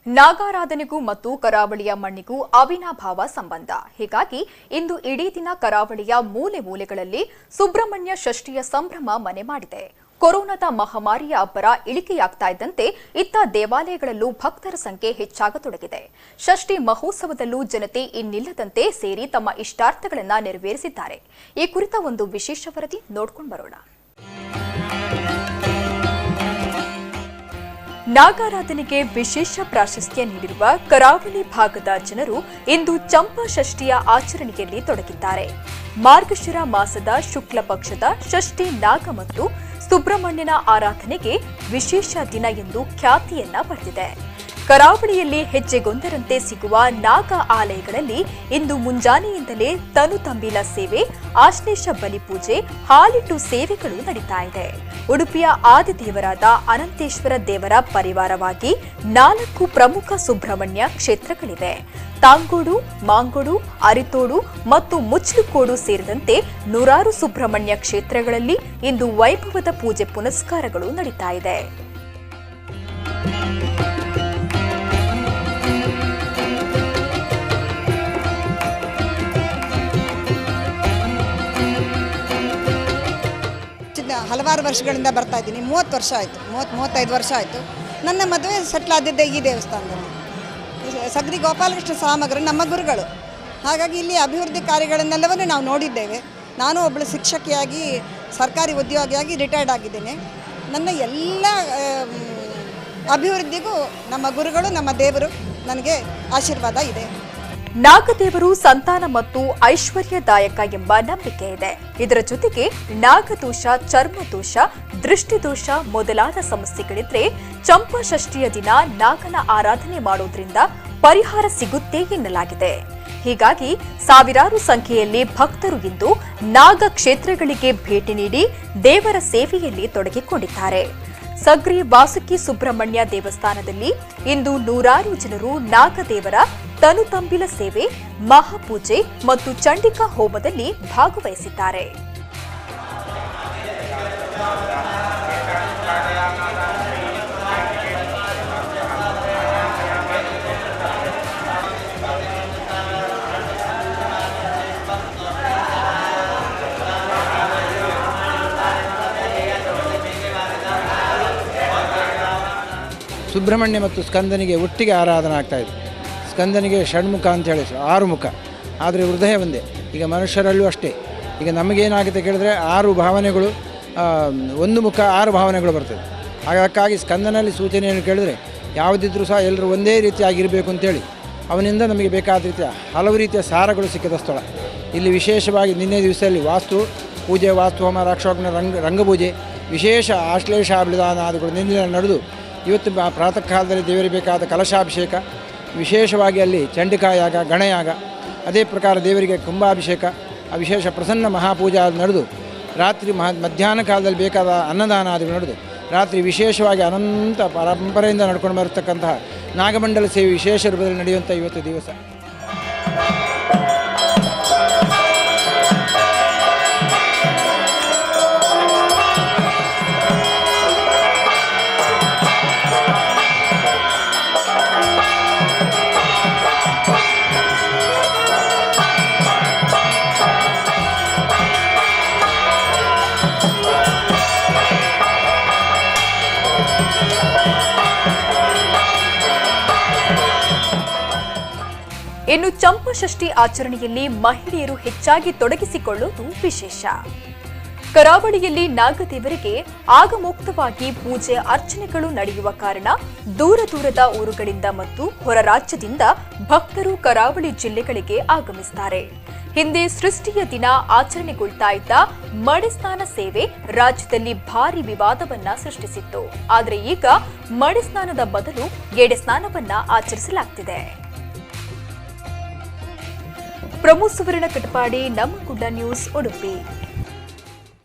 ನಾಗಾರಾಧನೆಗೂ ಮತ್ತು ಕರಾವಳಿಯ ಮಣ್ಣಿಗೂ ಅವಿನಾಭಾವ ಸಂಬಂಧ. ಹೀಗಾಗಿ ಇಂದು ಇಡೀ ದಿನ ಕರಾವಳಿಯ ಮೂಲೆ ಮೂಲೆಗಳಲ್ಲಿ ಸುಬ್ರಹ್ಮಣ್ಯ ಷಷ್ಠಿಯ ಸಂಭ್ರಮ ಮನೆ ಮಾಡಿದೆ. ಕೊರೋನಾದ ಮಹಾಮಾರಿಯ ಅಬ್ಬರ ಇಳಿಕೆಯಾಗ್ತಾ ಇದ್ದಂತೆ ಇತ್ತ ದೇವಾಲಯಗಳಲ್ಲೂ ಭಕ್ತರ ಸಂಖ್ಯೆ ಹೆಚ್ಚಾಗತೊಡಗಿದೆ. ಷಷ್ಠಿ ಮಹೋತ್ಸವದಲ್ಲೂ ಜನತೆ ಇನ್ನಿಲ್ಲದಂತೆ ಸೇರಿ ತಮ್ಮ ಇಷ್ಟಾರ್ಥಗಳನ್ನು ನೆರವೇರಿಸಿದ್ದಾರೆ. ಈ ಕುರಿತ ಒಂದು ವಿಶೇಷ ವರದಿ ನೋಡ್ಕೊಂಡು ಬರೋಣ. ನಾಗಾರಾಧನೆಗೆ ವಿಶೇಷ ಪ್ರಾಶಸ್ತ್ಯ ನೀಡಿರುವ ಕರಾವಳಿ ಭಾಗದ ಜನರು ಇಂದು ಚಂಪಾ ಷಷ್ಠಿಯ ಆಚರಣೆಯಲ್ಲಿ ತೊಡಗಿದ್ದಾರೆ. ಮಾರ್ಗಶಿರ ಮಾಸದ ಶುಕ್ಲ ಪಕ್ಷದ ಷಷ್ಠಿ ನಾಗ ಮತ್ತು ಸುಬ್ರಹ್ಮಣ್ಯನ ಆರಾಧನೆಗೆ ವಿಶೇಷ ದಿನ ಎಂದು ಖ್ಯಾತಿಯನ್ನ ಪಡೆದಿದೆ. ಕರಾವಳಿಯಲ್ಲಿ ಹೆಜ್ಜೆಗೊಂದರಂತೆ ಸಿಗುವ ನಾಗ ಆಲಯಗಳಲ್ಲಿ ಇಂದು ಮುಂಜಾನೆಯಿಂದಲೇ ತನು ತಂಬಿಲ ಸೇವೆ, ಆಶ್ಲೇಷ ಬಲಿಪೂಜೆ, ಹಾಲಿಟ್ಟು ಸೇವೆಗಳು ನಡೀತಾ ಇದೆ. ಉಡುಪಿಯ ಆದಿದೇವರಾದ ಅನಂತೇಶ್ವರ ದೇವರ ಪರಿವಾರವಾಗಿ 4 ಪ್ರಮುಖ ಸುಬ್ರಹ್ಮಣ್ಯ ಕ್ಷೇತ್ರಗಳಿವೆ. ತಾಂಗೋಡು, ಮಾಂಗೋಡು, ಅರಿತೋಡು ಮತ್ತು ಮುಚ್ಲುಕೋಡು ಸೇರಿದಂತೆ 100 ಸುಬ್ರಹ್ಮಣ್ಯ ಕ್ಷೇತ್ರಗಳಲ್ಲಿ ಇಂದು ವೈಭವದ ಪೂಜೆ ಪುನಸ್ಕಾರಗಳು ನಡೀತಾ ಇದೆ. ಹಲವಾರು ವರ್ಷಗಳಿಂದ ಬರ್ತಾ ಇದ್ದೀನಿ. 30 ವರ್ಷ ಆಯಿತು, 35 ವರ್ಷ ಆಯಿತು. ನನ್ನ ಮದುವೆ ಸೆಟ್ಲ್ ಆದಿದ್ದೆ ಈ ದೇವಸ್ಥಾನದಲ್ಲಿ. ಸಗರಿ ಗೋಪಾಲಕೃಷ್ಣ ಸಾಮಗ್ರಿ ನಮ್ಮ ಗುರುಗಳು. ಹಾಗಾಗಿ ಇಲ್ಲಿ ಅಭಿವೃದ್ಧಿ ಕಾರ್ಯಗಳನ್ನೆಲ್ಲವನ್ನೂ ನಾವು ನೋಡಿದ್ದೇವೆ. ನಾನು ಒಬ್ಬಳು ಶಿಕ್ಷಕಿಯಾಗಿ ಸರ್ಕಾರಿ ಉದ್ಯೋಗಿಯಾಗಿ ರಿಟೈರ್ಡ್ ಆಗಿದ್ದೇನೆ. ನನ್ನ ಎಲ್ಲ ಅಭಿವೃದ್ಧಿಗೂ ನಮ್ಮ ಗುರುಗಳು, ನಮ್ಮ ದೇವರು ನನಗೆ ಆಶೀರ್ವಾದ ಇದೆ. ನಾಗದೇವರು ಸಂತಾನ ಮತ್ತು ಐಶ್ವರ್ಯದಾಯಕ ಎಂಬ ನಂಬಿಕೆ ಇದೆ. ಇದರ ಜೊತೆಗೆ ನಾಗದೋಷ, ಚರ್ಮದೋಷ, ದೃಷ್ಟಿದೋಷ ಮೊದಲಾದ ಸಮಸ್ಯೆಗಳಿದ್ರೆ ಚಂಪಾ ಷಷ್ಠಿಯ ದಿನ ನಾಗನ ಆರಾಧನೆ ಮಾಡೋದ್ರಿಂದ ಪರಿಹಾರ ಸಿಗುತ್ತೆ ಎನ್ನಲಾಗಿದೆ. ಹೀಗಾಗಿ ಸಾವಿರಾರು ಸಂಖ್ಯೆಯಲ್ಲಿ ಭಕ್ತರು ಇಂದು ನಾಗ ಕ್ಷೇತ್ರಗಳಿಗೆ ಭೇಟಿ ನೀಡಿ ದೇವರ ಸೇವೆಯಲ್ಲಿ ತೊಡಗಿಕೊಂಡಿದ್ದಾರೆ. ಸಗ್ರಿ ವಾಸುಕಿ ಸುಬ್ರಹ್ಮಣ್ಯ ದೇವಸ್ಥಾನದಲ್ಲಿ ಇಂದು 100 ಜನರು ನಾಗದೇವರ ತನು ತಂಬಿಲ ಸೇವೆ, ಮಹಾಪೂಜೆ ಮತ್ತು ಚಂಡಿಕಾ ಹೋಮದಲ್ಲಿ ಭಾಗವಹಿಸಿದ್ದಾರೆ. ಸುಬ್ರಹ್ಮಣ್ಯ ಮತ್ತು ಸ್ಕಂದನಿಗೆ ಒಟ್ಟಿಗೆ ಆರಾಧನೆ ಆಗ್ತಾಯಿದೆ. ಸ್ಕಂದನಿಗೆ ಷಣ್ಮುಖ ಅಂತ ಹೇಳಿ 6 ಮುಖ, ಆದರೆ ಹೃದಯ ಒಂದೇ. ಈಗ ಮನುಷ್ಯರಲ್ಲೂ ಅಷ್ಟೇ. ಈಗ ನಮಗೇನಾಗುತ್ತೆ ಕೇಳಿದ್ರೆ 6 ಭಾವನೆಗಳು, 1 ಮುಖ 6 ಭಾವನೆಗಳು ಬರ್ತದೆ. ಅದಕ್ಕಾಗಿ ಸ್ಕಂದನಲ್ಲಿ ಸೂಚನೆಯನ್ನು ಕೇಳಿದ್ರೆ ಯಾವುದಿದ್ರೂ ಸಹ ಎಲ್ಲರೂ ಒಂದೇ ರೀತಿಯಾಗಿರಬೇಕು ಅಂತೇಳಿ ಅವನಿಂದ ನಮಗೆ ಬೇಕಾದ ರೀತಿಯ ಹಲವು ರೀತಿಯ ಸಾರಗಳು ಸಿಕ್ಕಿದ ಸ್ಥಳ. ಇಲ್ಲಿ ವಿಶೇಷವಾಗಿ ನಿನ್ನೆ ದಿವಸದಲ್ಲಿ ವಾಸ್ತು ಪೂಜೆ, ವಾಸ್ತು ಹೋಮ, ರಾಕ್ಷೋಗ್ನ ರಂಗಪೂಜೆ, ವಿಶೇಷ ಆಶ್ಲೇಷ ಬಲಿದಾನಾದಿಗಳು ನಿನ್ನೆ ನಡೆದು ಇವತ್ತು ಪ್ರಾತಃ ಕಾಲದಲ್ಲಿ ದೇವರಿಗೆ ಬೇಕಾದ ಕಲಶಾಭಿಷೇಕ, ವಿಶೇಷವಾಗಿ ಅಲ್ಲಿ ಚಂಡಿಕಾಯಾಗ, ಗಣಯಾಗ, ಅದೇ ಪ್ರಕಾರ ದೇವರಿಗೆ ಕುಂಭಾಭಿಷೇಕ, ಆ ವಿಶೇಷ ಪ್ರಸನ್ನ ಮಹಾಪೂಜಾ ನಡೆದು ರಾತ್ರಿ ಮಧ್ಯಾಹ್ನ ಕಾಲದಲ್ಲಿ ಬೇಕಾದ ಅನ್ನದಾನಾದಿಗಳು ನಡೆದು ರಾತ್ರಿ ವಿಶೇಷವಾಗಿ ಅನಂತ ಪರಂಪರೆಯಿಂದ ನಡ್ಕೊಂಡು ಬರತಕ್ಕಂತಹ ನಾಗಮಂಡಲ ಸೇವೆ ವಿಶೇಷ ರೂಪದಲ್ಲಿ ನಡೆಯುವಂಥ ಇವತ್ತು ದಿವಸ. ಇನ್ನು ಚಂಪಾ ಷಷ್ಠಿ ಆಚರಣೆಯಲ್ಲಿ ಮಹಿಳೆಯರು ಹೆಚ್ಚಾಗಿ ತೊಡಗಿಸಿಕೊಳ್ಳುವುದು ವಿಶೇಷ. ಕರಾವಳಿಯಲ್ಲಿ ನಾಗದೇವರಿಗೆ ಆಗಮೋಕ್ತವಾಗಿ ಪೂಜೆ ಅರ್ಚನೆಗಳು ನಡೆಯುವ ಕಾರಣ ದೂರ ದೂರದ ಊರುಗಳಿಂದ ಮತ್ತು ಹೊರ ರಾಜ್ಯದಿಂದ ಭಕ್ತರು ಕರಾವಳಿ ಜಿಲ್ಲೆಗಳಿಗೆ ಆಗಮಿಸುತ್ತಾರೆ. ಹಿಂದೆ ಸೃಷ್ಟಿಯ ದಿನ ಆಚರಣೆಗೊಳ್ತಾ ಇದ್ದ ಮಡಿಸ್ನಾನ ಸೇವೆ ರಾಜ್ಯದಲ್ಲಿ ಭಾರಿ ವಿವಾದವನ್ನ ಸೃಷ್ಟಿಸಿತ್ತು. ಆದರೆ ಈಗ ಮಡಿಸ್ನಾನದ ಬದಲು ಎಡೆ ಸ್ನಾನವನ್ನ ಆಚರಿಸಲಾಗುತ್ತಿದೆ. ಪ್ರಮುಖ ಸುವರ್ಣ ಕಟಪಾಡಿ, ನಮ್ಮ ಕುಡ್ಲ ನ್ಯೂಸ್, ಉಡುಪಿ.